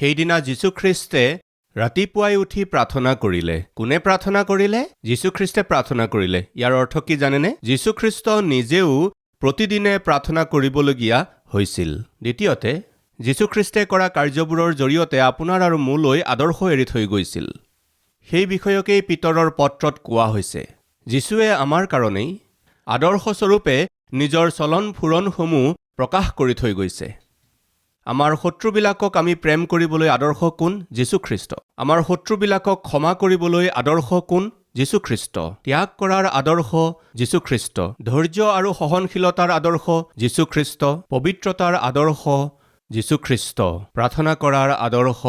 সেইদিনা যীশুখ্ৰীষ্টে ৰাতিপুৱাই উঠি প্ৰাৰ্থনা কৰিলে। কোনে প্ৰাৰ্থনা কৰিলে? যীশুখ্ৰীষ্টে প্ৰাৰ্থনা কৰিলে। ইয়াৰ অৰ্থ কি জানেনে? যীশুখ্ৰীষ্ট নিজেও প্ৰতিদিনে প্ৰাৰ্থনা কৰিবলগীয়া হৈছিল। দ্বিতীয়তে, যীশুখ্ৰীষ্টে কৰা কাৰ্যবোৰৰ জৰিয়তে আপোনাৰ আৰু মোলৈ আদৰ্শ এৰি থৈ গৈছিল। সেই বিষয়কেই পিতৰৰ পত্ৰত কোৱা হৈছে। যীশুৱে আমাৰ কাৰণেই আদৰ্শস্বৰূপে নিজৰ চলন ফুৰণসমূহ প্ৰকাশ কৰি থৈ গৈছে। আমাৰ শত্ৰুবিলাকক আমি প্ৰেম কৰিবলৈ আদৰ্শ কোন? যীশুখ্ৰীষ্ট। আমাৰ শত্ৰুবিলাকক ক্ষমা কৰিবলৈ আদৰ্শ কোন? যীশুখ্ৰীষ্ট। ত্যাগ কৰাৰ আদৰ্শ যীশুখ্ৰীষ্ট। ধৈৰ্য আৰু সহনশীলতাৰ আদৰ্শ যীশুখ্ৰীষ্ট। পবিত্ৰতাৰ আদৰ্শ যীশুখ্ৰীষ্ট। প্ৰাৰ্থনা কৰাৰ আদৰ্শ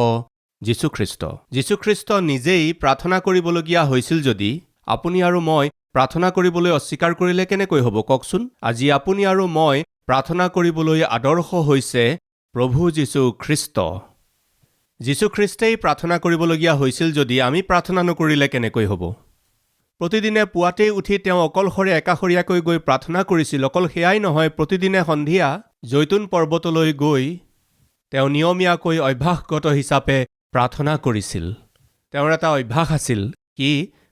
যীশুখ্ৰীষ্ট। যীশুখ্ৰীষ্ট নিজেই প্ৰাৰ্থনা কৰিবলগীয়া হৈছিল যদি আপুনি আৰু মই প্ৰাৰ্থনা কৰিবলৈ অস্বীকাৰ কৰিলে কেনেকৈ হ'ব কওকচোন? আজি আপুনি আৰু মই প্ৰাৰ্থনা কৰিবলৈ আদৰ্শ হৈছে প্ৰভু যীশুখ্ৰীষ্ট। যীশুখ্ৰীষ্টেই প্ৰাৰ্থনা কৰিবলগীয়া হৈছিল যদি আমি প্ৰাৰ্থনা নকৰিলে কেনেকৈ হ'ব? প্ৰতিদিনে পুৱাতেই উঠি তেওঁ অকলশৰে একাষৰীয়াকৈ গৈ প্ৰাৰ্থনা কৰিছিল। অকল সেয়াই নহয়, প্ৰতিদিনে সন্ধিয়া জৈতুন পৰ্বতলৈ গৈ তেওঁ নিয়মীয়াকৈ অভ্যাসগত হিচাপে প্ৰাৰ্থনা কৰিছিল। তেওঁৰ এটা অভ্যাস আছিল। কি?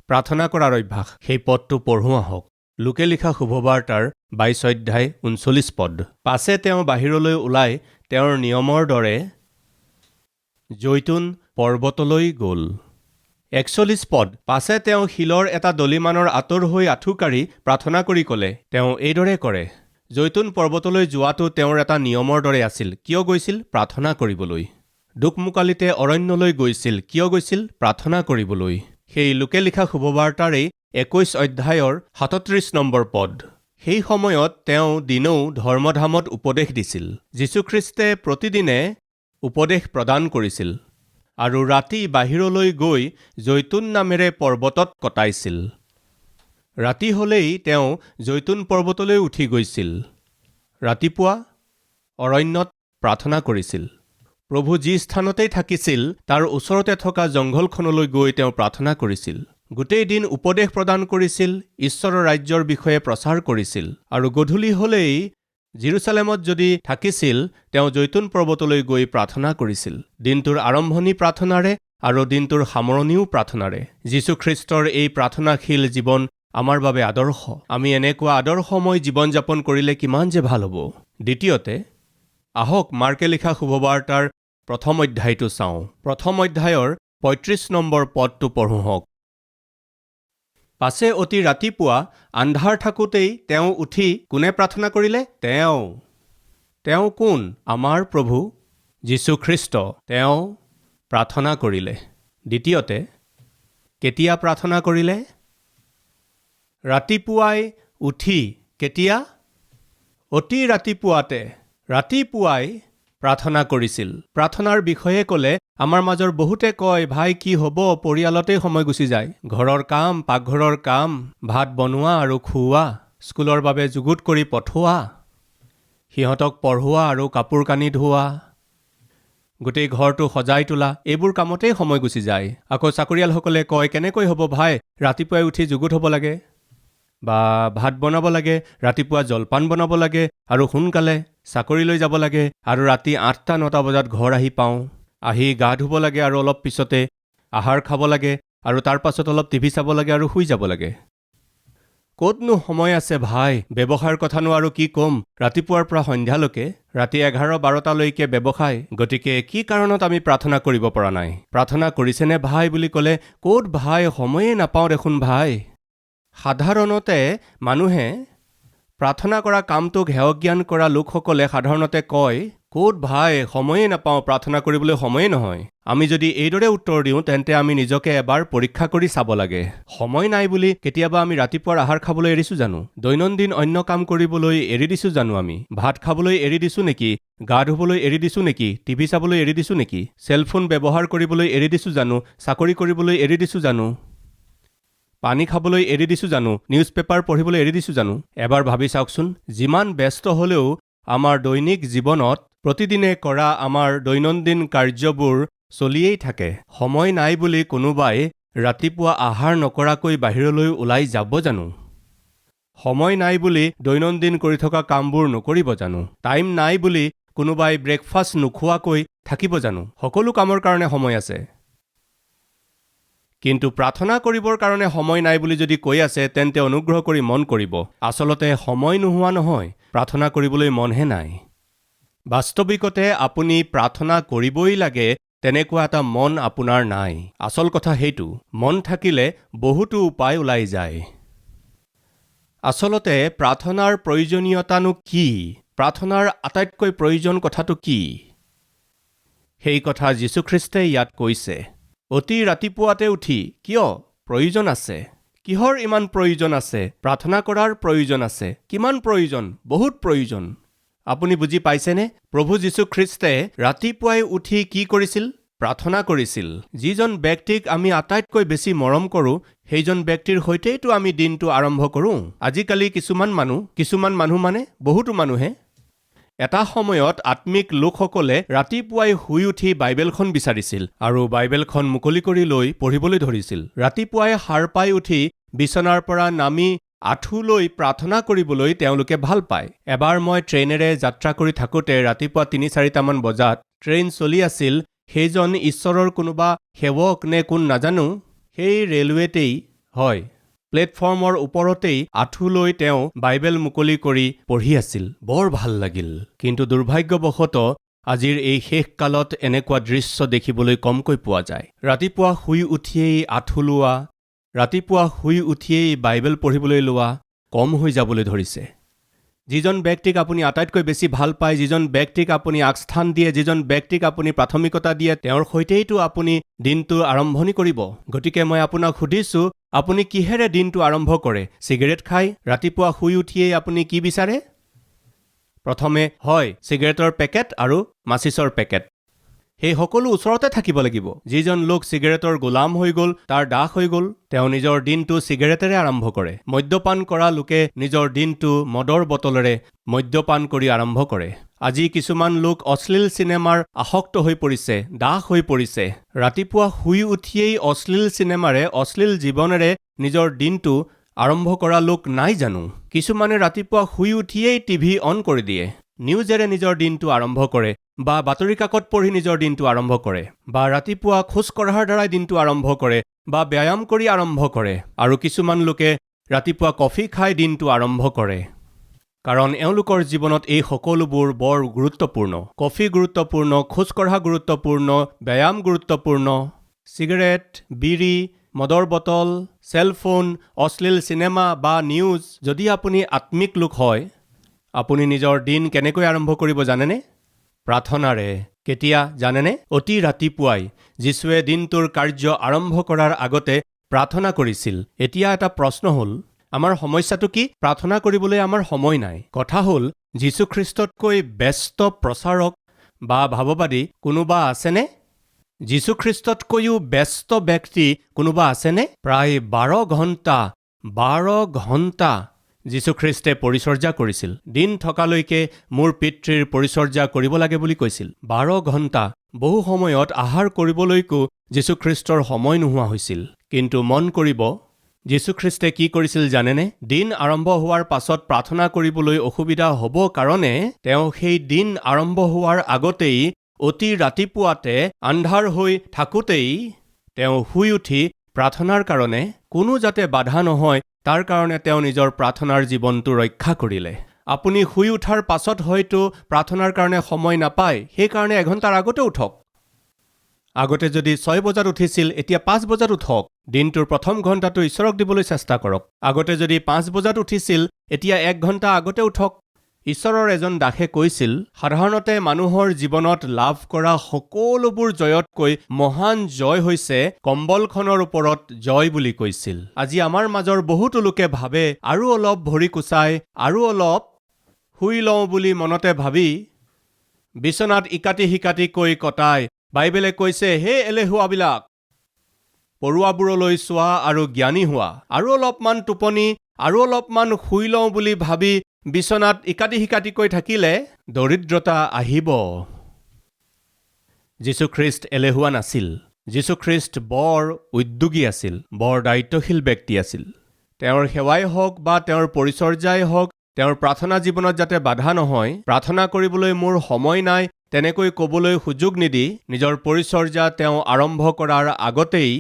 প্ৰাৰ্থনা কৰাৰ অভ্যাস। সেই পদটো পঢ়োঁ আহক। লোকে লিখা শুভবাৰ্তাৰ 22 অধ্যায় 39 পদ। পাছে তেওঁ বাহিৰলৈ ওলাই তেওঁৰ নিয়মৰ দৰে জৈতুন পৰ্বতলৈ গ'ল। 41 পদ। পাছে তেওঁ শিলৰ এটা দলিমানৰ আঁতৰ হৈ আঁঠু কাঢ়ি প্ৰাৰ্থনা কৰি ক'লে। তেওঁ এইদৰে কৰে। জৈতুন পৰ্বতলৈ যোৱাটো তেওঁৰ এটা নিয়মৰ দৰে আছিল। কিয় গৈছিল? প্ৰাৰ্থনা কৰিবলৈ। দোকমোকালিতে অৰণ্যলৈ গৈছিল। কিয় গৈছিল? প্ৰাৰ্থনা কৰিবলৈ। সেই লোকে লিখা শুভবাৰ্তাৰেই 21 অধ্যায়ৰ 37 নম্বৰ পদ। সেই সময়ত তেওঁ দিনৌ ধৰ্মধামত উপদেশ দিছিল। যীশুখ্ৰীষ্টে প্ৰতিদিনে উপদেশ প্ৰদান কৰিছিল আৰু ৰাতি বাহিৰলৈ গৈ জৈতুন নামেৰে পৰ্বতত কটাইছিল। ৰাতি হ'লেই তেওঁ জৈতুন পৰ্বতলৈ উঠি গৈছিল। ৰাতিপুৱা অৰণ্যত প্ৰাৰ্থনা কৰিছিল। প্ৰভু যি স্থানতেই থাকিছিল তাৰ ওচৰতে থকা জংঘলখনলৈ গৈ তেওঁ প্ৰাৰ্থনা কৰিছিল। গোটেই দিন উপদেশ প্ৰদান কৰিছিল, ঈশ্বৰৰ ৰাজ্যৰ বিষয়ে প্ৰচাৰ কৰিছিল আৰু গধূলি হ'লেই জেৰুচালেমত যদি থাকিছিল তেওঁ জৈতুন পৰ্বতলৈ গৈ প্ৰাৰ্থনা কৰিছিল। দিনটোৰ আৰম্ভণি প্ৰাৰ্থনাৰে আৰু দিনটোৰ সামৰণিও প্ৰাৰ্থনাৰে। যীশুখ্ৰীষ্টৰ এই প্ৰাৰ্থনাশীল জীৱন আমাৰ বাবে আদৰ্শ। আমি এনেকুৱা আদৰ্শময় জীৱন যাপন কৰিলে কিমান যে ভাল হ'ব। দ্বিতীয়তে, আহক মাৰ্কে লিখা শুভবাৰ্তাৰ 1ম অধ্যায়টো চাওঁ। 1ম অধ্যায়ৰ 35 নম্বৰ পদটো পঢ়োঁ হওক। পাছে অতি ৰাতিপুৱা আন্ধাৰ থাকোঁতেই তেওঁ উঠি কোনে প্ৰাৰ্থনা কৰিলে? তেওঁ কোন? আমাৰ প্ৰভু যীশুখ্ৰীষ্ট। তেওঁ প্ৰাৰ্থনা কৰিলে। দ্বিতীয়তে, কেতিয়া প্ৰাৰ্থনা কৰিলে? ৰাতিপুৱাই উঠি। কেতিয়া? অতি ৰাতিপুৱাই প্ৰাৰ্থনা কৰিছিল। প্ৰাৰ্থনাৰ বিষয়ে ক'লে আমাৰ মাজৰ বহুতে কয়, ভাই কি হ'ব, পৰিয়ালতেই সময় গুচি যায়। ঘৰৰ কাম, পাকঘৰৰ কাম, ভাত বনোৱা আৰু খুওৱা, স্কুলৰ বাবে যুগুত কৰি পঠোৱা, সিহঁতক পঢ়োৱা আৰু কাপোৰ কানি ধোৱা, গোটেই ঘৰটো সজাই তোলা, এইবোৰ কামতেই সময় গুচি যায়। আকৌ চাকৰিয়ালসকলে কয়, কেনেকৈ হ'ব ভাই, ৰাতিপুৱাই উঠি যুগুত হ'ব লাগে বা ভাত বনাব লাগে, ৰাতিপুৱা জলপান বনাব লাগে আৰু সোনকালে চাকৰিলৈ যাব লাগে আৰু ৰাতি 8টা-9টা বজাত ঘৰ আহি পাওঁ। আহি গা ধুব লাগে আৰু অলপ পিছতে আহাৰ খাব লাগে আৰু তাৰ পাছত অলপ টিভি চাব লাগে আৰু শুই যাব লাগে। ক'তনো সময় আছে ভাই? ব্যৱসায়ৰ কথানো আৰু কি ক'ম, ৰাতিপুৱাৰ পৰা সন্ধ্যালৈকে, ৰাতি 11-12টালৈকে ব্যৱসায়। গতিকে কি কাৰণত আমি প্ৰাৰ্থনা কৰিব পৰা নাই? প্ৰাৰ্থনা কৰিছেনে ভাই বুলি ক'লে, ক'ত ভাই, সময়ে নাপাওঁ দেখোন ভাই। সাধাৰণতে মানুহে প্ৰাৰ্থনা কৰা কামটোক হেয় জ্ঞান কৰা লোকসকলে সাধাৰণতে কয়, ক'ত ভাই, সময়ে নাপাওঁ, প্ৰাৰ্থনা কৰিবলৈ সময়ে নহয়। আমি যদি এইদৰে উত্তৰ দিওঁ তেন্তে আমি নিজকে এবাৰ পৰীক্ষা কৰি চাব লাগে। সময় নাই বুলি কেতিয়াবা আমি ৰাতিপুৱাৰ আহাৰ খাবলৈ এৰিছোঁ জানো? দৈনন্দিন অন্য কাম কৰিবলৈ এৰি দিছোঁ জানো? আমি ভাত খাবলৈ এৰি দিছোঁ নেকি? গা ধুবলৈ এৰি দিছোঁ নেকি? টিভি চাবলৈ এৰি দিছোঁ নেকি? চেলফোন ব্যৱহাৰ কৰিবলৈ এৰি দিছোঁ জানো? চাকৰি কৰিবলৈ এৰি দিছোঁ জানো? পানী খাবলৈ এৰি দিছোঁ জানো? নিউজ পেপাৰ পঢ়িবলৈ এৰি দিছোঁ জানো? এবাৰ ভাবি চাওকচোন। যিমান ব্যস্ত হ'লেও আমাৰ দৈনিক জীৱনত প্ৰতিদিনে কৰা আমাৰ দৈনন্দিন কাৰ্যবোৰ চলিয়েই থাকে। সময় নাই বুলি কোনোবাই ৰাতিপুৱা আহাৰ নকৰাকৈ বাহিৰলৈ ওলাই যাব জানো? সময় নাই বুলি দৈনন্দিন কৰি থকা কামবোৰ নকৰিব জানো? টাইম নাই বুলি কোনোবাই ব্ৰেকফাষ্ট নোখোৱাকৈ থাকিব জানো? সকলো কামৰ কাৰণে সময় আছে। কিন্তু প্ৰাৰ্থনা কৰিবৰ কাৰণে সময় নাই বুলি যদি কৈ আছে, তেন্তে অনুগ্ৰহ কৰি মন কৰিব, আচলতে সময় নোহোৱা নহয়, প্ৰাৰ্থনা কৰিবলৈ মনহে নাই। বাস্তৱিকতে আপুনি প্ৰাৰ্থনা কৰিবই লাগে তেনেকুৱা এটা মন আপোনাৰ নাই। আচল কথা সেইটো, মন থাকিলে বহুতো উপায় ওলাই যায়। আচলতে প্ৰাৰ্থনাৰ প্ৰয়োজনীয়তানো কি? প্ৰাৰ্থনাৰ আটাইতকৈ প্ৰয়োজন কথাটো কি? সেই কথা যীশুখ্ৰীষ্টে ইয়াত কৈছে। অতি ৰাতিপুৱাতে উঠি কিয় প্ৰয়োজন আছে? কিহৰ ইমান প্ৰয়োজন আছে? প্ৰাৰ্থনা কৰাৰ প্ৰয়োজন আছে। কিমান প্ৰয়োজন? বহুত প্ৰয়োজন। আপুনি বুজি পাইছেনে? প্ৰভু যীশুখ্ৰীষ্টে ৰাতিপুৱাই উঠি কি কৰিছিল? প্ৰাৰ্থনা কৰিছিল। যিজন ব্যক্তিক আমি আটাইতকৈ বেছি মৰম কৰোঁ, সেইজন ব্যক্তিৰ সৈতেইতো আমি দিনটো আৰম্ভ কৰোঁ। আজিকালি কিছুমান মানুহ মানে বহুতো মানুহে এটা সময়ত আত্মিক লোকসকলে ৰাতিপুৱাই শুই উঠি বাইবেলখন বিচাৰিছিল আৰু বাইবেলখন মুকলি কৰি লৈ পঢ়িবলৈ ধৰিছিল। ৰাতিপুৱাই সাৰ পাই উঠি বিচনাৰ পৰা নামি আঁঠু লৈ প্ৰাৰ্থনা কৰিবলৈ তেওঁলোকে ভাল পায়। এবাৰ মই ট্ৰেইনেৰে যাত্ৰা কৰি থাকোঁতে ৰাতিপুৱা ৩-৪টামান বজাত ট্ৰেইন চলি আছিল। সেইজন ঈশ্বৰৰ কোনোবা সেৱক নে কোন নাজানো, সেই ৰেলৱেতেই হয়, প্লেটফৰ্মৰ ওপৰতেই আঁঠু লৈ তেওঁ বাইবেল মুকলি কৰি পঢ়ি আছিল। বৰ ভাল লাগিল। কিন্তু দুৰ্ভাগ্যবশতঃ আজিৰ এই শেষ কালত এনেকুৱা দৃশ্য দেখিবলৈ কমকৈ পোৱা যায়। ৰাতিপুৱা শুই উঠিয়েই আঁঠু লোৱা, ৰাতিপুৱা শুই উঠিয়েই বাইবেল পঢ়িবলৈ লোৱা কম হৈ যাবলৈ ধৰিছে। যিজন ব্যক্তিক আপুনি আটাইতকৈ বেছি ভাল পায়, যিজন ব্যক্তিক আপুনি আগস্থান দিয়ে, যিজন ব্যক্তিক আপুনি প্ৰাথমিকতা দিয়ে, তেওঁৰ সৈতেইতো আপুনি দিনটো আৰম্ভণি কৰিব। গতিকে মই আপোনাক সুধিছোঁ, আপুনি কিহেৰে দিনটো আৰম্ভ কৰে? চিগাৰেট খাই ৰাতিপুৱা শুই উঠিয়েই আপুনি কি বিচাৰে? প্ৰথমে হয় চিগাৰেটৰ পেকেট আৰু মাচিছৰ পেকেট। সেই সকলো ওচৰতে থাকিব লাগিব। যিজন লোক চিগাৰেটৰ গোলাম হৈ গ'ল, তাৰ দাস হৈ গ'ল, তেওঁ নিজৰ দিনটো চিগাৰেটেৰে আৰম্ভ কৰে। মদ্যপান কৰা লোকে নিজৰ দিনটো মদৰ বটলেৰে মদ্যপান কৰি আৰম্ভ কৰে। আজি কিছুমান লোক অশ্লীল চিনেমাৰ আসক্ত হৈ পৰিছে, দাস হৈ পৰিছে। ৰাতিপুৱা শুই উঠিয়েই অশ্লীল চিনেমাৰে, অশ্লীল জীৱনেৰে নিজৰ দিনটো আৰম্ভ কৰা লোক নাই জানো? কিছুমানে ৰাতিপুৱা শুই উঠিয়েই টিভি অন কৰি দিয়ে, নিউজেৰে নিজৰ দিনটো আৰম্ভ কৰে, বা বাতৰি কাকত পঢ়ি নিজৰ দিনটো আৰম্ভ কৰে, বা ৰাতিপুৱা খোজ কঢ়াৰ দ্বাৰাই দিনটো আৰম্ভ কৰে, বা ব্যায়াম কৰি আৰম্ভ কৰে। আৰু কিছুমান লোকে ৰাতিপুৱা কফি খাই দিনটো আৰম্ভ কৰে। কাৰণ এওঁলোকৰ জীৱনত এই সকলোবোৰ বৰ গুৰুত্বপূৰ্ণ। কফি গুৰুত্বপূৰ্ণ, খোজ কঢ়া গুৰুত্বপূৰ্ণ, ব্যায়াম গুৰুত্বপূৰ্ণ। চিগাৰেট, বিড়ি, মদৰ বটল, চেলফোন, অশ্লীল চিনেমা বা নিউজ। যদি আপুনি আত্মিক লোক হয়, আপুনি নিজৰ দিন কেনেকৈ আৰম্ভ কৰিব জানেনে? প্ৰাৰ্থনাৰে। কেতিয়া জানেনে? অতি ৰাতিপুৱাই। যীশুৱে দিনটোৰ কাৰ্য আৰম্ভ কৰাৰ আগতে প্ৰাৰ্থনা কৰিছিল। এতিয়া এটা প্ৰশ্ন হ'ল, আমাৰ সমস্যাটো কি? প্ৰাৰ্থনা কৰিবলৈ আমাৰ সময় নাই। কথা হ'ল, যীশুখ্ৰীষ্টতকৈ ব্যস্ত প্ৰচাৰক বা ভাৱবাদী কোনোবা আছেনে? যীশুখ্ৰীষ্টতকৈও ব্যস্ত ব্যক্তি কোনোবা আছেনে? প্ৰায় 12 ঘণ্টা যীশুখ্ৰীষ্টে পৰিচৰ্যা কৰিছিল। দিন থকালৈকে মোৰ পিতৃৰ পৰিচৰ্যা কৰিব লাগে বুলি কৈছিল। 12 ঘণ্টা। বহু সময়ত আহাৰ কৰিবলৈকো যীশুখ্ৰীষ্টৰ সময় নোহোৱা হৈছিল। কিন্তু মন কৰিব, যীশুখ্ৰীষ্টে কি কৰিছিল জানেনে? দিন আৰম্ভ হোৱাৰ পাছত প্ৰাৰ্থনা কৰিবলৈ অসুবিধা হ'ব কাৰণে তেওঁ সেই দিন আৰম্ভ হোৱাৰ আগতেই, অতি ৰাতিপুৱাতে আন্ধাৰ হৈ থাকোঁতেই তেওঁ শুই উঠি প্ৰাৰ্থনাৰ কাৰণে কোনো যাতে বাধা নহয় তাৰ কাৰণে তেওঁ নিজৰ প্ৰাৰ্থনাৰ জীৱনটো ৰক্ষা কৰিলে। আপুনি শুই উঠাৰ পাছত হয়তো প্ৰাৰ্থনাৰ কাৰণে সময় নাপায়, সেইকাৰণে এঘণ্টাৰ আগতে উঠক। আগতে যদি 6 বজাত উঠিছিল, এতিয়া 5 বজাত উঠক। দিনটোৰ প্ৰথম ঘণ্টাটো ঈশ্বৰক দিবলৈ চেষ্টা কৰক। আগতে যদি 5 বজাত উঠিছিল, এতিয়া 1 ঘণ্টা আগতে উঠক। ঈশ্বৰৰ এজন দাসে কৈছিল, সাধাৰণতে মানুহৰ জীৱনত লাভ কৰা সকলোবোৰ জয়তকৈ মহান জয় হৈছে কম্বলখনৰ ওপৰত জয় বুলি কৈছিল। আজি আমাৰ মাজৰ বহুতো লোকে ভাবে আৰু অলপ ভৰি কুচাই, আৰু অলপ শুই লওঁ বুলি মনতে ভাবি বিচনাত ইকাটি সিকাটিকৈ কটাই। বাইবেলে কৈছে, হে এলেহুৱাবিলাক, পৰুৱাবোৰলৈ চোৱা আৰু জ্ঞানী হোৱা। আৰু অলপমান টোপনি, আৰু অলপমান শুই লওঁ বুলি ভাবি বিচনাত ইকাটি সিকাটিকৈ থাকিলে দৰিদ্ৰতা আহিব। যীশুখ্ৰীষ্ট এলেহুৱা নাছিল। যীশুখ্ৰীষ্ট বৰ উদ্যোগী আছিল, বৰ দায়িত্বশীল ব্যক্তি আছিল। তেওঁৰ সেৱাই হওক বা তেওঁৰ পৰিচৰ্যাই হওক তেওঁৰ প্ৰাৰ্থনা জীৱনত যাতে বাধা নহয়, প্ৰাৰ্থনা কৰিবলৈ মোৰ সময় নাই তেনেকৈ ক'বলৈ সুযোগ নিদি নিজৰ পৰিচৰ্যা তেওঁ আৰম্ভ কৰাৰ আগতেই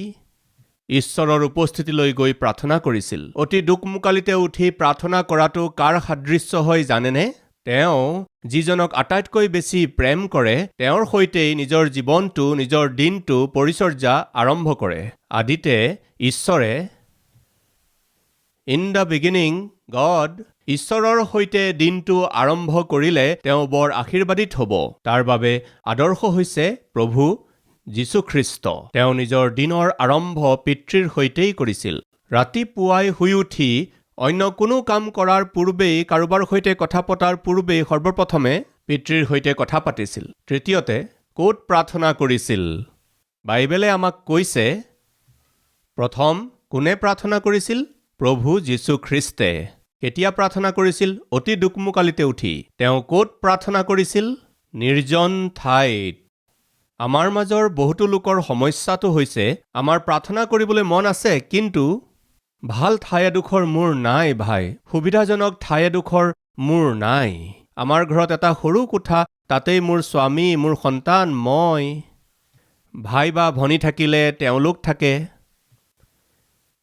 ঈশ্বৰৰ উপস্থিতিলৈ গৈ প্ৰাৰ্থনা কৰিছিল। অতি দুকমোকালিতে উঠি প্ৰাৰ্থনা কৰাটো কাৰ সাদৃশ্য হয় জানেনে? তেওঁ যিজনক আটাইতকৈ বেছি প্ৰেম কৰে তেওঁৰ সৈতেই নিজৰ জীৱনটো, নিজৰ দিনটো পৰিচৰ্যা আৰম্ভ কৰে। আদিতে ঈশ্বৰে ইন দ্য বিগিনিং গড, ঈশ্বৰৰ সৈতে দিনটো আৰম্ভ কৰিলে তেওঁ বৰ আশীৰ্বাদিত হ'ব। তাৰ বাবে আদৰ্শ হৈছে প্ৰভু যীশুখ্ৰীষ্ট। তেওঁ নিজৰ দিনৰ আৰম্ভ পিতৃৰ সৈতেই কৰিছিল। ৰাতিপুৱাই শুই উঠি অন্য কোনো কাম কৰাৰ পূৰ্বেই, কাৰোবাৰ সৈতে কথা পতাৰ পূৰ্বেই সৰ্বপ্ৰথমে পিতৃৰ সৈতে কথা পাতিছিল। তৃতীয়তে ক'ত প্ৰাৰ্থনা কৰিছিল? বাইবেলে আমাক কৈছে প্ৰথম কোনে প্ৰাৰ্থনা কৰিছিল? প্ৰভু যীশুখ্ৰীষ্টে। কেতিয়া প্ৰাৰ্থনা কৰিছিল? অতি দুকমোকালিতে উঠি। তেওঁ ক'ত প্ৰাৰ্থনা কৰিছিল? নিৰ্জন ঠাইত। আমাৰ মাজৰ বহুতো লোকৰ সমস্যাটো হৈছে আমাৰ প্ৰাৰ্থনা কৰিবলৈ মন আছে, কিন্তু ভাল ঠাই এডোখৰ মোৰ নাই ভাই, সুবিধাজনক ঠাই এডোখৰ মোৰ নাই। আমাৰ ঘৰত এটা সৰু কোঠা, তাতেই মোৰ স্বামী, মোৰ সন্তান, মই, ভাই বা ভনী থাকিলে তেওঁলোক থাকে।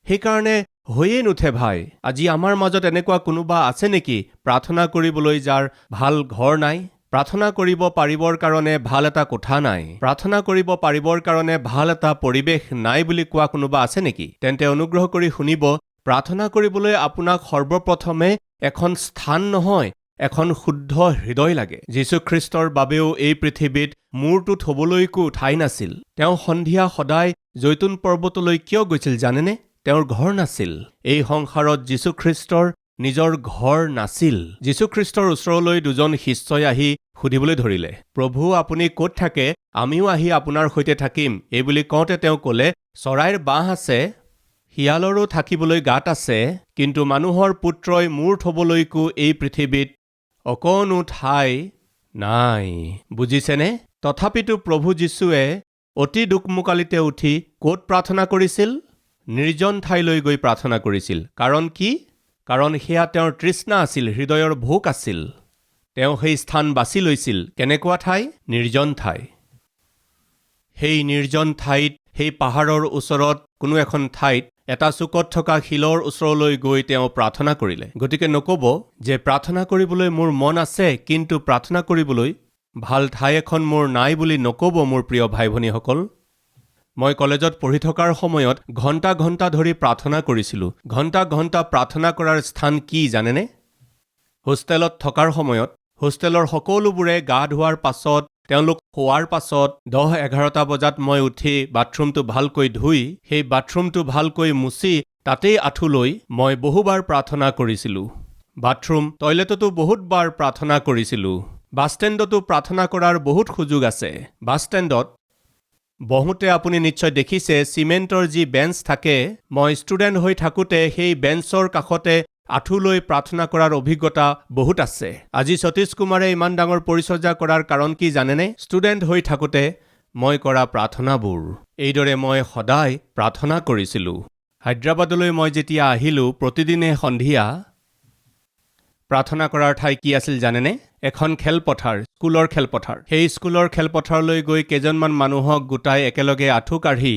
সেইকাৰণে হৈয়ে নুঠে ভাই। আজি আমাৰ মাজত এনেকুৱা কোনোবা আছে নেকি প্ৰাৰ্থনা কৰিবলৈ যাৰ ভাল ঘৰ নাই? প্ৰাৰ্থনা কৰিব পাৰিবৰ কাৰণে ভাল এটা কোঠা নাই, প্ৰাৰ্থনা কৰিব পাৰিবৰ কাৰণে ভাল এটা পৰিৱেশ নাই বুলি কোৱা কোনোবা আছে নেকি? তেন্তে অনুগ্ৰহ কৰি শুনিব, প্ৰাৰ্থনা কৰিবলৈ আপোনাক সৰ্বপ্ৰথমে এখন স্থান নহয়, এখন শুদ্ধ হৃদয় লাগে। যীশুখ্ৰীষ্টৰ বাবেও এই পৃথিৱীত মূৰটো থবলৈকো ঠাই নাছিল। তেওঁ সন্ধিয়া সদায় জৈতুন পৰ্বতলৈ কিয় গৈছিল জানেনে? তেওঁৰ ঘৰ নাছিল। এই সংসাৰত যীশুখ্ৰীষ্টৰ নিজৰ ঘৰ নাছিল। যীশুখ্ৰীষ্টৰ ওচৰলৈ দুজন শিষ্যই আহি সুধিবলৈ ধৰিলে, প্ৰভু আপুনি ক'ত থাকে? আমিও আহি আপোনাৰ সৈতে থাকিম। এই বুলি কওঁতে তেওঁ ক'লে, চৰাইৰ বাঁহ আছে, শিয়ালৰো থাকিবলৈ গাঁত আছে, কিন্তু মানুহৰ পুত্ৰই মূৰ থবলৈকো এই পৃথিৱীত অকণো ঠাই নাই। বুজিছেনে? তথাপিতো প্ৰভু যীশুৱে অতি দুকমোকালিতে উঠি ক'ত প্ৰাৰ্থনা কৰিছিল? নিৰ্জন ঠাইলৈ গৈ প্ৰাৰ্থনা কৰিছিল। কাৰণ কি? কাৰণ সেয়া তেওঁৰ তৃষ্ণা আছিল, হৃদয়ৰ ভোক আছিল। তেওঁ সেই স্থান বাছি লৈছিল। কেনেকুৱা ঠাই? নিৰ্জন ঠাই। সেই নিৰ্জন ঠাইত, সেই পাহাৰৰ ওচৰত কোনো এখন ঠাইত এটা চুকত থকা শিলৰ ওচৰলৈ গৈ তেওঁ প্ৰাৰ্থনা কৰিলে। গতিকে নক'ব যে প্ৰাৰ্থনা কৰিবলৈ মোৰ মন আছে, কিন্তু প্ৰাৰ্থনা কৰিবলৈ ভাল ঠাই এখন মোৰ নাই বুলি নক'ব মোৰ প্ৰিয় ভাই ভনীসকল। মই কলেজত পঢ়ি থকাৰ সময়ত ঘণ্টা ঘণ্টা ধৰি প্ৰাৰ্থনা কৰিছিলোঁ। ঘণ্টা ঘণ্টা প্ৰাৰ্থনা কৰাৰ স্থান কি জানেনে? হোষ্টেলত থকাৰ সময়ত হোষ্টেলৰ সকলোবোৰে গা ধোৱাৰ পাছত, তেওঁলোক শোৱাৰ পাছত 10-11টা বজাত মই উঠি বাথৰুমটো ভালকৈ ধুই, সেই বাথৰুমটো ভালকৈ মুচি তাতেই আঁঠু লৈ মই বহুবাৰ প্ৰাৰ্থনা কৰিছিলোঁ। বাথৰুম, টয়লেটতো বহুতবাৰ প্ৰাৰ্থনা কৰিছিলোঁ। বাছষ্টেণ্ডতো প্ৰাৰ্থনা কৰাৰ বহুত সুযোগ আছে। বাছষ্টেণ্ডত বহুতে আপুনি নিশ্চয় দেখিছে চিমেণ্টৰ যি বেঞ্চ থাকে, মই ষ্টুডেণ্ট হৈ থাকোঁতে সেই বেঞ্চৰ কাষতে আঁঠু লৈ প্ৰাৰ্থনা কৰাৰ অভিজ্ঞতা বহুত আছে। আজি সতীশ কুমাৰে ইমান ডাঙৰ পৰিচৰ্যা কৰাৰ কাৰণ কি জানেনে? ষ্টুডেণ্ট হৈ থাকোঁতে মই কৰা প্ৰাৰ্থনাবোৰ। এইদৰে মই সদায় প্ৰাৰ্থনা কৰিছিলোঁ। হায়দৰাবাদলৈ মই যেতিয়া আহিলোঁ, প্ৰতিদিনে সন্ধিয়া প্ৰাৰ্থনা কৰাৰ ঠাই কি আছিল জানেনে? এখন খেলপথাৰ, স্কুলৰ খেলপথাৰ। সেই স্কুলৰ খেলপথাৰলৈ গৈ কেইজনমান মানুহক গোটাই একেলগে আঁঠু কাঢ়ি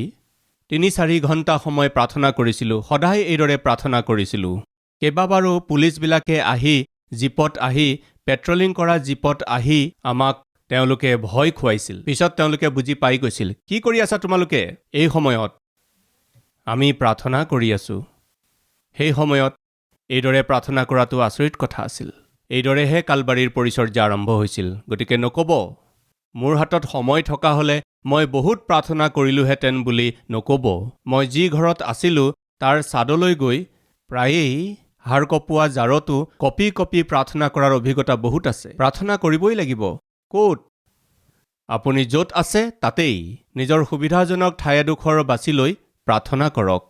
3-4 ঘণ্টা সময় প্ৰাৰ্থনা কৰিছিলোঁ। সদায় এইদৰে প্ৰাৰ্থনা কৰিছিলোঁ। কেইবাবাৰো পুলিচবিলাকে আহি জীপত আহি, পেট্ৰলিং কৰা জীপত আহি আমাক তেওঁলোকে ভয় খুৱাইছিল। পিছত তেওঁলোকে বুজি পাই গৈছিল, কি কৰি আছা তোমালোকে? এই সময়ত আমি প্ৰাৰ্থনা কৰি আছোঁ। সেই সময়ত এইদৰে প্ৰাৰ্থনা কৰাটো আচৰিত কথা আছিল। এইদৰেহে কালবাৰীৰ পৰিচৰ্যা আৰম্ভ হৈছিল। গতিকে নক'ব, মোৰ হাতত সময় থকা হ'লে মই বহুত প্ৰাৰ্থনা কৰিলোহেঁতেন বুলি নক'ব। মই যি ঘৰত আছিলোঁ তাৰ ছাদলৈ গৈ প্ৰায়েই হাড় কঁপোৱা জাৰতো কপি কপি প্ৰাৰ্থনা কৰাৰ অভিজ্ঞতা বহুত আছে। প্ৰাৰ্থনা কৰিবই লাগিব। ক'ত? আপুনি য'ত আছে তাতেই নিজৰ সুবিধাজনক ঠাই এডোখৰ বাছি লৈ প্ৰাৰ্থনা কৰক।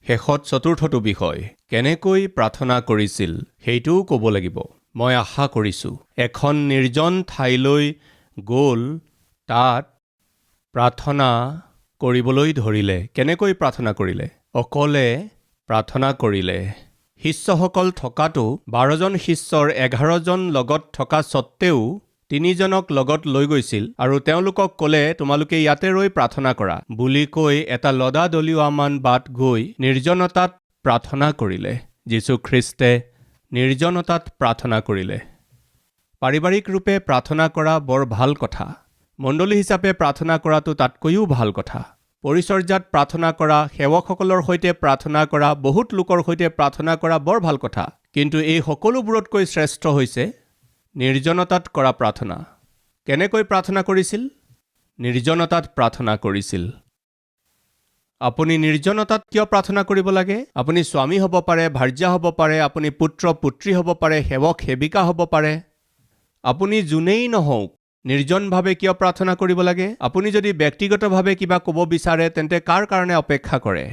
শেষত চতুৰ্থটো বিষয়, কেনেকৈ প্ৰাৰ্থনা কৰিছিল সেইটোও ক'ব লাগিব। মই আশা কৰিছোঁ এখন নিৰ্জন ঠাইলৈ গ'ল, তাত প্ৰাৰ্থনা কৰিবলৈ ধৰিলে। কেনেকৈ প্ৰাৰ্থনা কৰিলে? অকলে প্ৰাৰ্থনা কৰিলে। শিষ্যসকল থকাটো 12জন শিষ্যৰ 11জন লগত থকা সত্ত্বেও 3জনক লগত লৈ গৈছিল আৰু তেওঁলোকক ক'লে তোমালোকে ইয়াতে ৰৈ প্ৰাৰ্থনা কৰা বুলি কৈ এটা লদা দলিওৱামান বাট গৈ নিৰ্জনতাত প্ৰাৰ্থনা কৰিলে। যীশু খ্ৰীষ্টে নিৰ্জনতাত প্ৰাৰ্থনা কৰিলে। পাৰিবাৰিক ৰূপে প্ৰাৰ্থনা কৰা বৰ ভাল কথা। মণ্ডলী হিচাপে প্ৰাৰ্থনা কৰাটো তাতকৈও ভাল কথা। পৰিচৰ্যাত প্ৰাৰ্থনা কৰা, সেৱকসকলৰ সৈতে প্ৰাৰ্থনা কৰা, বহুত লোকৰ সৈতে প্ৰাৰ্থনা কৰা বৰ ভাল কথা। কিন্তু এই সকলোবোৰতকৈ শ্ৰেষ্ঠ হৈছে নিৰ্জনতাত কৰা প্ৰাৰ্থনা। কেনেকৈ প্ৰাৰ্থনা কৰিছিল? নিৰ্জনতাত প্ৰাৰ্থনা কৰিছিল। আপুনি নিৰ্জনতাত কিয় প্ৰাৰ্থনা কৰিব লাগে? আপুনি স্বামী হ'ব পাৰে, ভাৰ্যা হ'ব পাৰে, আপুনি পুত্ৰ পুত্ৰী হ'ব পাৰে, সেৱক সেৱিকা হ'ব পাৰে। আপুনি যোনেই নহওক, নিৰ্জনভাৱে কিয় প্ৰাৰ্থনা কৰিব লাগে? আপুনি যদি ব্যক্তিগতভাৱে কিবা ক'ব বিচাৰে তেন্তে কাৰ কাৰণে অপেক্ষা কৰে?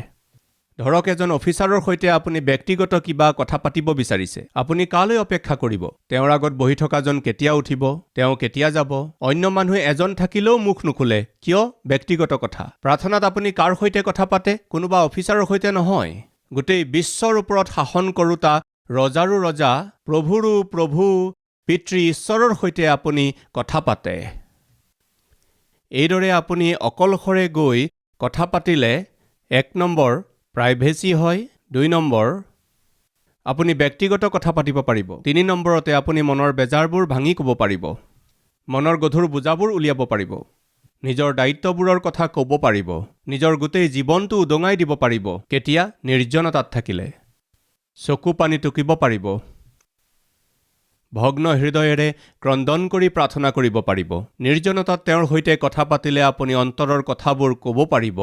ধৰক এজন অফিচাৰৰ সৈতে আপুনি ব্যক্তিগত কিবা কথা পাতিব বিচাৰিছে। আপুনি কালৈ অপেক্ষা কৰিব? তেওঁৰ আগত বহি থকাজন কেতিয়া উঠিব? তেওঁ কেতিয়া যাব? অন্য মানুহে এজন থাকিলেও মুখ নোখোলে। কিয়? ব্যক্তিগত কথা। প্ৰাৰ্থনাত আপুনি কাৰ সৈতে কথা পাতে? কোনোবা অফিচাৰৰ সৈতে নহয়। গোটেই বিশ্বৰ ওপৰত শাসন কৰোতা ৰজাৰো ৰজা, প্ৰভুৰো প্ৰভু, পিতৃ ঈশ্বৰৰ সৈতে আপুনি কথা পাতে। এইদৰে আপুনি অকলশৰে গৈ কথা পাতিলে 1 নম্বৰ প্ৰাইভেচি হয়, 2 নম্বৰ আপুনি ব্যক্তিগত কথা পাতিব পাৰিব, 3 নম্বৰতে আপুনি মনৰ বেজাৰবোৰ ভাঙি ক'ব পাৰিব, মনৰ গধুৰ বোজাবোৰ উলিয়াব পাৰিব, নিজৰ দায়িত্ববোৰৰ কথা ক'ব পাৰিব, নিজৰ গোটেই জীৱনটো উদঙাই দিব পাৰিব। কেতিয়া? নিৰ্জনতাত থাকিলে। চকু পানী টুকিব পাৰিব। ভগ্ন হৃদয়েৰে ক্ৰন্দন কৰি প্ৰাৰ্থনা কৰিব পাৰিব। নিৰ্জনতাত তেওঁৰ সৈতে কথা পাতিলে আপুনি অন্তৰৰ কথাবোৰ ক'ব পাৰিব।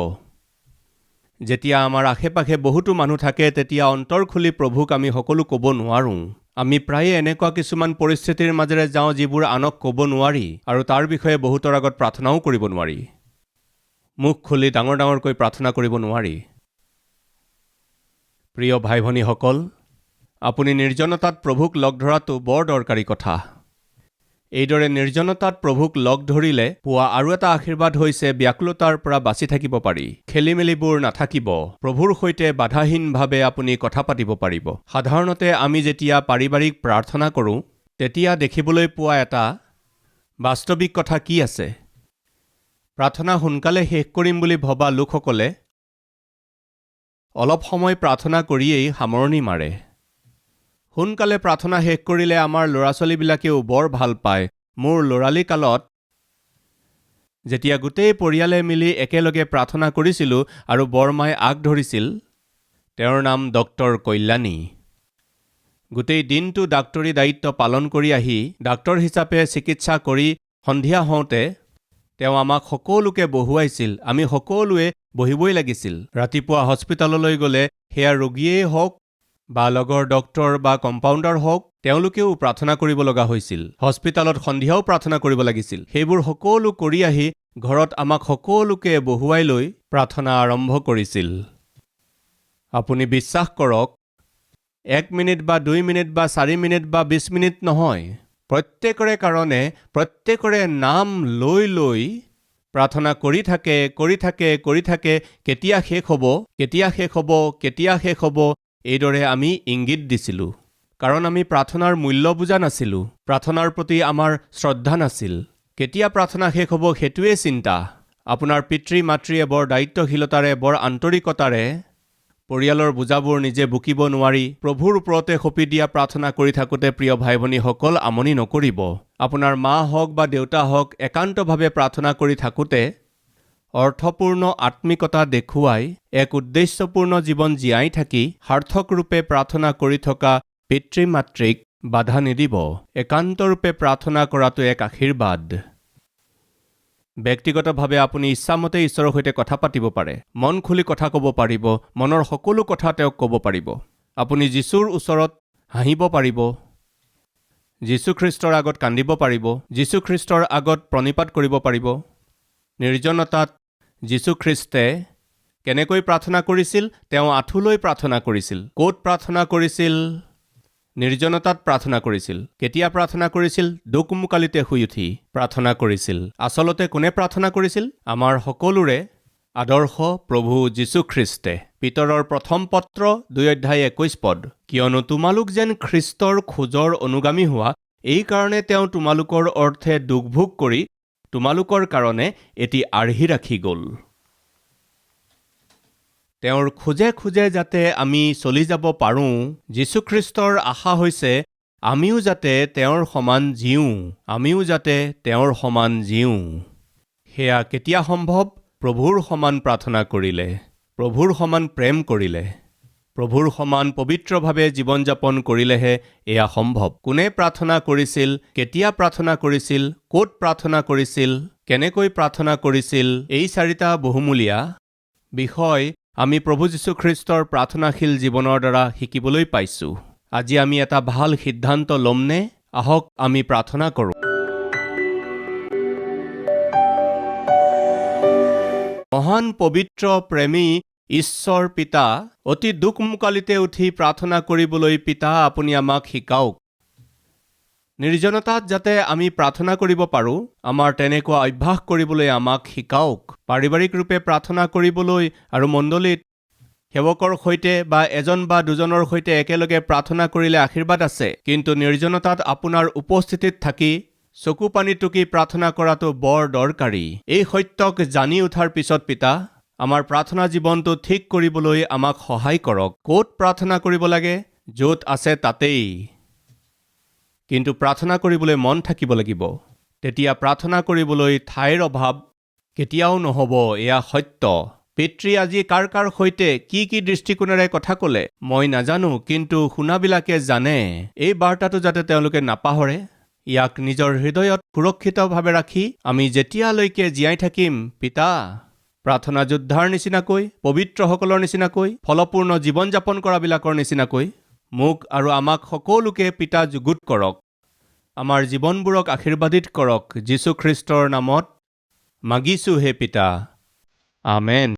যেতিয়া আমাৰ আশে-পাশে বহুতো মানুহ থাকে তেতিয়া অন্তৰ খুলি প্ৰভুক আমি সকলো ক'ব নোৱাৰোঁ। আমি প্ৰায়ে এনেকুৱা কিছুমান পৰিস্থিতিৰ মাজেৰে যাওঁ যিবোৰ আনক ক'ব নোৱাৰি আৰু তাৰ বিষয়ে বহুতৰ আগত প্ৰাৰ্থনাও কৰিব নোৱাৰি। মুখ খুলি ডাঙৰ ডাঙৰকৈ প্ৰাৰ্থনা কৰিব নোৱাৰি। প্ৰিয় ভাই ভনীসকল, আপুনি নিৰ্জনতাত প্ৰভুক লগ ধৰাটো বৰ দৰকাৰী কথা। এইদৰে নিৰ্জনতাত প্ৰভুক লগ ধৰিলে পোৱা আৰু এটা আশীৰ্বাদ হৈছে ব্যাকুলতাৰ পৰা বাচি থাকিব পাৰি। খেলিমেলিবোৰ নাথাকিব। প্ৰভুৰ সৈতে বাধাহীনভাৱে আপুনি কথা পাতিব পাৰিব। সাধাৰণতে আমি যেতিয়া পাৰিবাৰিক প্ৰাৰ্থনা কৰোঁ তেতিয়া দেখিবলৈ পোৱা এটা বাস্তৱিক কথা কি আছে? প্ৰাৰ্থনা সোনকালে শেষ কৰিম বুলি ভবা লোকসকলে অলপ সময় প্ৰাৰ্থনা কৰিয়েই সামৰণি মাৰে। সোনকালে প্ৰাৰ্থনা শেষ কৰিলে আমাৰ ল'ৰা-ছোৱালীবিলাকেও বৰ ভাল পায়। মোৰ ল'ৰালি কালত যেতিয়া গোটেই পৰিয়ালে মিলি একেলগে প্ৰাৰ্থনা কৰিছিলোঁ আৰু বৰমাই আগ ধৰিছিল, তেওঁৰ নাম ডক্টৰ কল্যাণী। গোটেই দিনটো ডাক্তৰী দায়িত্ব পালন কৰি আহি ডাক্তৰ হিচাপে চিকিৎসা কৰি সন্ধিয়া হওঁতে তেওঁ আমাক সকলোকে বহুৱাইছিল। আমি সকলোৱে বহিবই লাগিছিল। ৰাতিপুৱা হস্পিটাললৈ গ'লে সেয়া ৰোগীয়েই হওক বা লগৰ ডক্তৰ বা কম্পাউণ্ডাৰ হওক, তেওঁলোকেও প্ৰাৰ্থনা কৰিব লগা হৈছিল। হস্পিটালত সন্ধিয়াও প্ৰাৰ্থনা কৰিব লাগিছিল। সেইবোৰ সকলো কৰি আহি ঘৰত আমাক সকলোকে বহুৱাই লৈ প্ৰাৰ্থনা আৰম্ভ কৰিছিল। আপুনি বিশ্বাস কৰক, 1 মিনিট বা 2 মিনিট বা 4 মিনিট বা 20 মিনিট নহয়, প্ৰত্যেকৰে কাৰণে প্ৰত্যেকৰে নাম লৈ লৈ প্ৰাৰ্থনা কৰি থাকে। কেতিয়া শেষ হ'ব, কেতিয়া শেষ হ'ব, কেতিয়া শেষ হ'ব, এইদৰে আমি ইংগিত দিছিলোঁ। কাৰণ আমি প্ৰাৰ্থনাৰ মূল্য বুজা নাছিলোঁ। প্ৰাৰ্থনাৰ প্ৰতি আমাৰ শ্ৰদ্ধা নাছিল। কেতিয়া প্ৰাৰ্থনা শেষ হ'ব সেইটোৱে চিন্তা। আপোনাৰ পিতৃ মাতৃয়ে বৰ দায়িত্বশীলতাৰে, বৰ আন্তৰিকতাৰে পৰিয়ালৰ বোজাবোৰ নিজে বুকিব নোৱাৰি প্ৰভুৰ ওপৰতে সঁপি দিয়া প্ৰাৰ্থনা কৰি থাকোঁতে প্ৰিয় ভাই ভনীসকল আমনি নকৰিব। আপোনাৰ মা হওক বা দেউতা হওক একান্তভাৱে প্ৰাৰ্থনা কৰি থাকোঁতে অৰ্থপূৰ্ণ আত্মিকতা দেখুৱাই এক উদ্দেশ্যপূৰ্ণ জীৱন জীয়াই থাকি সাৰ্থক ৰূপে প্ৰাৰ্থনা কৰি থকা পিতৃ-মাতৃক বাধা নিদিব। একান্তৰূপে প্ৰাৰ্থনা কৰাটো এক আশীৰ্বাদ। ব্যক্তিগতভাৱে আপুনি ইচ্ছামতে ঈশ্বৰৰ সৈতে কথা পাতিব পাৰে। মন খুলি কথা ক'ব পাৰিব। মনৰ সকলো কথা তেওঁক ক'ব পাৰিব। আপুনি যীশুৰ ওচৰত হাঁহিব পাৰিব। যীশুখ্ৰীষ্টৰ আগত কান্দিব পাৰিব। যীশুখ্ৰীষ্টৰ আগত প্ৰণিপাত কৰিব পাৰিব। নিৰ্জনতাত যীশুখ্ৰীষ্টে কেনেকৈ প্ৰাৰ্থনা কৰিছিল? তেওঁ আঁঠুলৈ প্ৰাৰ্থনা কৰিছিল। ক'ত প্ৰাৰ্থনা কৰিছিল? নিৰ্জনতাত প্ৰাৰ্থনা কৰিছিল। কেতিয়া প্ৰাৰ্থনা কৰিছিল? দোকমোকালিতে শুই উঠি প্ৰাৰ্থনা কৰিছিল। আচলতে কোনে প্ৰাৰ্থনা কৰিছিল? আমাৰ সকলোৰে আদৰ্শ প্ৰভু যীশুখ্ৰীষ্টে। পিতৰৰ প্ৰথম পত্ৰ 2:21 কিয়নো তোমালোক যেন খ্ৰীষ্টৰ খোজৰ অনুগামী হোৱা, এই কাৰণে তেওঁ তোমালোকৰ অৰ্থে দুখভোগ কৰি তোমালোকৰ কাৰণে এটি আৰ্হি ৰাখি গ'ল। তেওঁৰ খোজে খোজে যাতে আমি চলি যাব পাৰোঁ, যীশুখ্ৰীষ্টৰ আশা হৈছে আমিও যাতে তেওঁৰ সমান জীওঁ। সেয়া কেতিয়া সম্ভৱ? প্ৰভুৰ সমান প্ৰাৰ্থনা কৰিলে, প্ৰভুৰ সমান প্ৰেম কৰিলে, প্ৰভুৰ সমান পবিত্ৰভাৱে জীৱন যাপন কৰিলেহে এয়া সম্ভৱ। কোনে প্ৰাৰ্থনা কৰিছিল, কেতিয়া প্ৰাৰ্থনা কৰিছিল, ক'ত প্ৰাৰ্থনা কৰিছিল, কেনেকৈ প্ৰাৰ্থনা কৰিছিল, এই 4টা বহুমূলীয়া বিষয় আমি প্ৰভু যীশুখ্ৰীষ্টৰ প্ৰাৰ্থনাশীল জীৱনৰ দ্বাৰা শিকিবলৈ পাইছোঁ। আজি আমি এটা ভাল সিদ্ধান্ত ল'মনে? আহক আমি প্ৰাৰ্থনা কৰোঁ। মহান পবিত্ৰ প্ৰেমী ঈশ্বৰ পিতা, অতি দুখমুকালিতে উঠি প্ৰাৰ্থনা কৰিবলৈ পিতা আপুনি আমাক শিকাওক। নিৰ্জনতাত যাতে আমি প্ৰাৰ্থনা কৰিব পাৰোঁ, আমাৰ তেনেকুৱা অভ্যাস কৰিবলৈ আমাক শিকাওক। পাৰিবাৰিক ৰূপে প্ৰাৰ্থনা কৰিবলৈ আৰু মণ্ডলীত সেৱকৰ সৈতে বা এজন বা দুজনৰ সৈতে একেলগে প্ৰাৰ্থনা কৰিলে আশীৰ্বাদ আছে, কিন্তু নিৰ্জনতাত আপোনাৰ উপস্থিতিত থাকি চকু পানী টুকি প্ৰাৰ্থনা কৰাটো বৰ দৰকাৰী। এই সত্যক জানি উঠাৰ পিছত পিতা, আমাৰ প্ৰাৰ্থনা জীৱনটো ঠিক কৰিবলৈ আমাক সহায় কৰক। ক'ত প্ৰাৰ্থনা কৰিব লাগে? য'ত আছে তাতেই। কিন্তু প্ৰাৰ্থনা কৰিবলৈ মন থাকিব লাগিব। তেতিয়া প্ৰাৰ্থনা কৰিবলৈ ঠাইৰ অভাৱ কেতিয়াও নহ'ব, এয়া সত্য। পিতৃ আজি কাৰ কাৰ সৈতে কি কি দৃষ্টিকোণেৰে কথা ক'লে মই নাজানো, কিন্তু শুনাবিলাকে জানে। এই বাৰ্তাটো যাতে তেওঁলোকে নাপাহৰে, ইয়াক নিজৰ হৃদয়ত সুৰক্ষিতভাৱে ৰাখি আমি যেতিয়ালৈকে জীয়াই থাকিম, পিতা, প্ৰাৰ্থনা যোদ্ধাৰ নিচিনাকৈ, পবিত্ৰসকলৰ নিচিনাকৈ, ফলপূৰ্ণ জীৱন যাপন কৰাবিলাকৰ নিচিনাকৈ মোক আৰু আমাক সকলোকে পিতা যুগুত কৰক। আমাৰ জীৱনবোৰক আশীৰ্বাদিত কৰক। যীশুখ্ৰীষ্টৰ নামত মাগিছোঁ হে পিতা, আমেন।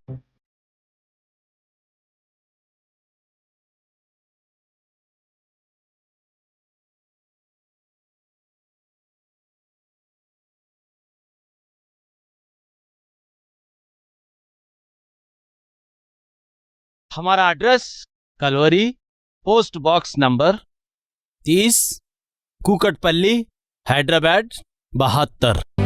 हमारा address Calvary, post box number 30, Kukatpally, Hyderabad 72।